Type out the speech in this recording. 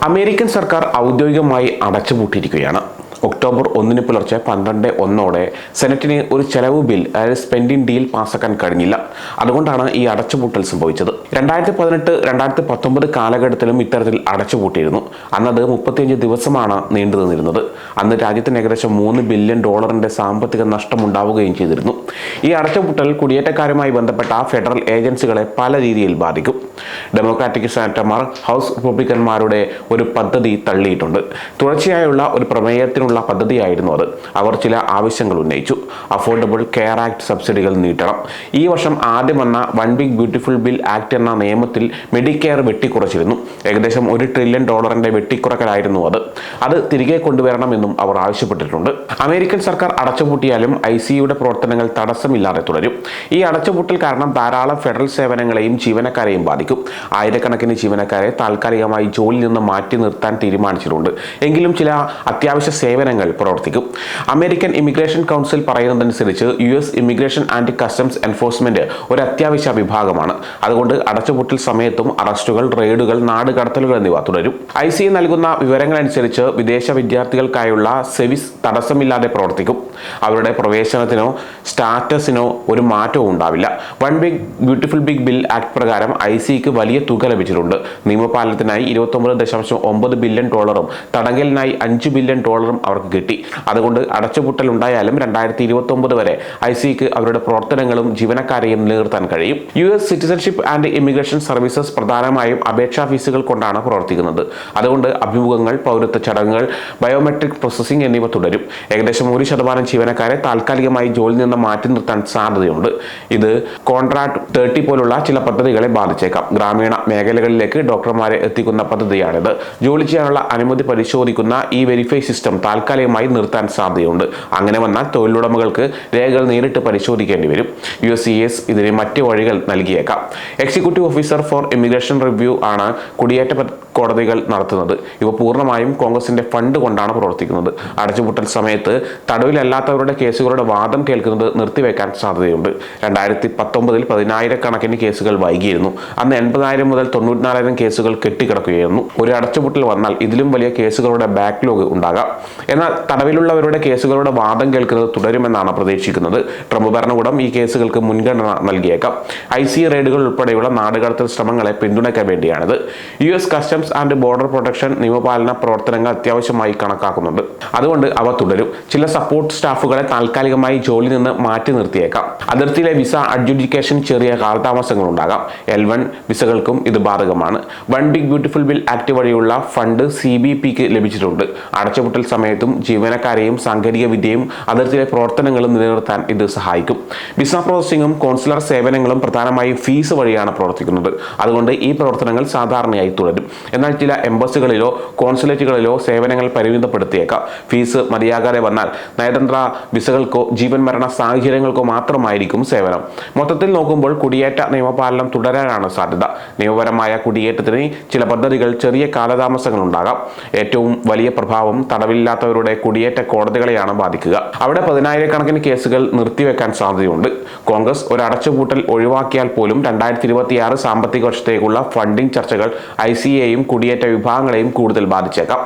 American സർക്കാർ ഔദ്യോഗികമായി അടച്ചുപൂട്ടിയിരിക്കുകയാണ്. October 1 പുലർച്ചെ 12:01 സെനറ്റിന് ഒരു ചെലവ് ബിൽ, അതായത് സ്പെൻഡിംഗ് ഡീൽ പാസ്സാക്കാൻ കഴിഞ്ഞില്ല. അതുകൊണ്ടാണ് ഈ അടച്ചുപൂട്ടൽ സംഭവിച്ചത്. 2018-2019 കാലഘട്ടത്തിലും ഇത്തരത്തിൽ അടച്ചുപൂട്ടിയിരുന്നു. അന്നത് 35 ദിവസമാണ് നീണ്ടു നിന്നിരുന്നത്. അന്ന് രാജ്യത്തിന് ഏകദേശം $3 ബില്യൺ സാമ്പത്തിക നഷ്ടമുണ്ടാവുകയും ചെയ്തിരുന്നു. ഈ അടച്ചുപൂട്ടൽ കുടിയേറ്റക്കാരുമായി ബന്ധപ്പെട്ട ഫെഡറൽ ഏജൻസികളെ പല രീതിയിൽ ബാധിക്കും. ഡെമോക്രാറ്റിക് സെനറ്റർമാർ ഹൗസ് റിപ്പബ്ലിക്കന്മാരുടെ ഒരു പദ്ധതി തള്ളിയിട്ടുണ്ട്. തുടർച്ചയായുള്ള ഒരു പ്രമേയത്തിനുള്ള പദ്ധതിയായിരുന്നു അത്. അവർ ചില ആവശ്യങ്ങൾ ഉന്നയിച്ചു. അഫോർഡബിൾ കെയർ ആക്ട് സബ്സിഡികൾ നീട്ടണം. ഈ വർഷം ആദ്യം വന്ന one big beautiful bill act എന്ന നിയമത്തിൽ മെഡിക്കെയർ വെട്ടിക്കുറച്ചിരുന്നു. ഏകദേശം $1 ട്രില്യൺ വെട്ടിക്കുറക്കലായിരുന്നു അത് തിരികെ കൊണ്ടുവരണമെന്നും അവർ ആവശ്യപ്പെട്ടിട്ടുണ്ട്. അമേരിക്കൻ സർക്കാർ അടച്ചുപൂട്ടിയാലും ICUയുടെ പ്രവർത്തനങ്ങൾ തടസ്സമില്ലാതെ തുടരും. ഈ അടച്ചുപൂട്ടൽ കാരണം ധാരാളം ഫെഡറൽ സേവനങ്ങളെയും ജീവനക്കാരെയും ബാധിക്കും. ആയിരക്കണക്കിന് ജീവനക്കാരെ താൽക്കാലികമായി ജോലിയിൽ നിന്ന് മാറ്റി നിർത്താൻ തീരുമാനിച്ചിട്ടുണ്ട്. എങ്കിലും ചില അത്യാവശ്യ സേവനങ്ങൾ പ്രവർത്തിക്കും. അമേരിക്കൻ ഇമിഗ്രേഷൻ കൗൺസിൽ പറയുന്നതനുസരിച്ച് US immigration and customs enforcement ഒരു അത്യാവശ്യ വിഭാഗമാണ്. അതുകൊണ്ട് അടച്ചുപൂട്ടൽ സമയത്തും അറസ്റ്റുകൾ, റെയ്ഡുകൾ, നാടുകടത്തലുകൾ എന്നിവ തുടരും. ICE നൽകുന്ന വിവരങ്ങളനുസരിച്ച് വിദേശ വിദ്യാർത്ഥികൾക്കായുള്ള സെവിസ് തടസ്സമില്ലാതെ പ്രവർത്തിക്കും. അവരുടെ പ്രവേശനത്തിനോ സ്റ്റാറ്റസിനോ ഒരു മാറ്റവും ഉണ്ടാവില്ല. One big beautiful big bill act പ്രകാരം ICEക്ക് വലിയ തുക ലഭിച്ചിട്ടുണ്ട്. നിയമപാലനത്തിനായി $29.9 ബില്യൺ, തടങ്കലിനായി $5 ബില്യൺ അവർക്ക് കിട്ടി. അതുകൊണ്ട് അടച്ചുപൂട്ടൽ ഉണ്ടായാലും 2029 വരെ ICEക്ക് അവരുടെ പ്രവർത്തനങ്ങളും ജീവനക്കാരെയും നിലനിർത്താൻ കഴിയും. US citizenship and immigration services പ്രധാനമായും അപേക്ഷാ ഫീസുകൾ കൊണ്ടാണ് പ്രവർത്തിക്കുന്നത്. അതുകൊണ്ട് അഭിമുഖങ്ങൾ, പൗരത്വ ചടങ്ങുകൾ, ബയോമെട്രിക് പ്രോസസ്സിംഗ് എന്നിവ തുടരും. ഏകദേശം 1% ജീവനക്കാരെ താൽക്കാലികമായി ജോലിയിൽ നിന്ന് മാറ്റി നിർത്താൻ സാധ്യതയുണ്ട്. ഇത് കോൺട്രാക്ട് 30 പോലുള്ള ചില പദ്ധതികളെ ബാധിച്ചേക്കാം. ഗ്രാമീണ മേഖലകളിലേക്ക് ഡോക്ടർമാരെ എത്തിക്കുന്ന പദ്ധതിയാണിത്. ജോലി ചെയ്യാനുള്ള അനുമതി പരിശോധിക്കുന്ന ഈ വെരിഫൈ സിസ്റ്റം താൽക്കാലികമായി നിർത്താൻ സാധ്യതയുണ്ട്. അങ്ങനെ വന്നാൽ തൊഴിലുടമകൾക്ക് രേഖകൾ നേരിട്ട് പരിശോധിക്കേണ്ടി വരും. USCIS ഇതിന് മറ്റ് വഴികൾ നൽകിയേക്കാം. Executive officer four immigration review ആണ് കുടിയേറ്റ കോടതികൾ നടത്തുന്നത്. ഇവ പൂർണ്ണമായും കോൺഗ്രസിന്റെ ഫണ്ട് കൊണ്ടാണ് പ്രവർത്തിക്കുന്നത്. അടച്ചുപൂട്ടൽ സമയത്ത് തടവിലല്ലാത്തവരുടെ കേസുകളുടെ വാദം കേൾക്കുന്നത് നിർത്തിവെക്കാൻ സാധ്യതയുണ്ട്. 2019 10,000 കേസുകൾ വൈകിയിരുന്നു. അന്ന് 80,000 മുതൽ 94,000 കേസുകൾ കെട്ടിക്കിടക്കുകയായിരുന്നു. ഒരു അടച്ചുപൂട്ടൽ വന്നാൽ ഇതിലും വലിയ കേസുകളുടെ ബാക്ക്ലോഗ് ഉണ്ടാകാം. എന്നാൽ തടവിലുള്ളവരുടെ കേസുകളുടെ വാദം കേൾക്കുന്നത് തുടരുമെന്നാണ് പ്രതീക്ഷിക്കുന്നത്. ട്രംപ് ഭരണകൂടം ഈ കേസുകൾക്ക് മുൻഗണന നൽകിയേക്കാം. ICE റെയ്ഡുകൾ ഉൾപ്പെടെയുള്ള നാടുകടത്തൽ ശ്രമങ്ങളെ പിന്തുണയ്ക്കാൻ വേണ്ടിയാണിത്. US customs and border protection നിയമപാലന പ്രവർത്തനങ്ങൾ അത്യാവശ്യമായി കണക്കാക്കുന്നുണ്ട്. അതുകൊണ്ട് അവ തുടരും. ചില സപ്പോർട്ട് സ്റ്റാഫുകളെ താൽക്കാലികമായി ജോലിയിൽ നിന്ന് മാറ്റി നിർത്തിയേക്കാം. അതിർത്തിയിലെ വിസ അഡ്ജുഡിക്കേഷൻ ചെറിയ കാലതാമസങ്ങൾ ഉണ്ടാകാം. L1 വിസകൾക്കും ഇത് ബാധകമാണ്. One big beautiful bill act വഴിയുള്ള ഫണ്ട് CBPക്ക് ലഭിച്ചിട്ടുണ്ട്. അടച്ചുപൂട്ടൽ സമയത്തും ജീവനക്കാരെയും സാങ്കേതിക വിദ്യയും അതിർത്തിയിലെ പ്രവർത്തനങ്ങളും നിലനിർത്താൻ ഇത് സഹായിക്കും. വിസ പ്രോസസ്സിംഗും കോൺസുലർ സേവനങ്ങളും പ്രധാനമായും ഫീസ് വഴിയാണ് പ്രവർത്തിക്കുന്നത്. അതുകൊണ്ട് ഈ പ്രവർത്തനങ്ങൾ സാധാരണയായി തുടരും. എന്നാൽ ചില എംബസികളിലോ കോൺസുലേറ്റുകളിലോ സേവനങ്ങൾ പരിമിതപ്പെടുത്തിയേക്കാം. ഫീസ് മതിയാകാതെ വന്നാൽ നയതന്ത്ര വിസകൾക്കോ ജീവൻ മരണ സാഹചര്യങ്ങൾക്കോ മാത്രമായിരിക്കും സേവനം. മൊത്തത്തിൽ നോക്കുമ്പോൾ കുടിയേറ്റ നിയമപാലനം തുടരാനാണ് സാധ്യത. നിയമപരമായ കുടിയേറ്റത്തിന് ചില പദ്ധതികൾ ചെറിയ കാലതാമസങ്ങൾ ഉണ്ടാകാം. ഏറ്റവും വലിയ പ്രഭാവം തടവില്ലാത്തവരുടെ കുടിയേറ്റ കോടതികളെയാണ് ബാധിക്കുക. അവിടെ 10,000 കേസുകൾ നിർത്തിവെക്കാൻ സാധ്യതയുണ്ട്. കോൺഗ്രസ് ഒരു അടച്ചുപൂട്ടൽ ഒഴിവാക്കിയാൽ പോലും 2026 സാമ്പത്തിക വർഷത്തേക്കുള്ള ഫണ്ടിംഗ് ചർച്ചകൾ ICEയെയും കുടിയേറ്റ വിഭാഗങ്ങളെയും കൂടുതൽ ബാധിച്ചേക്കാം.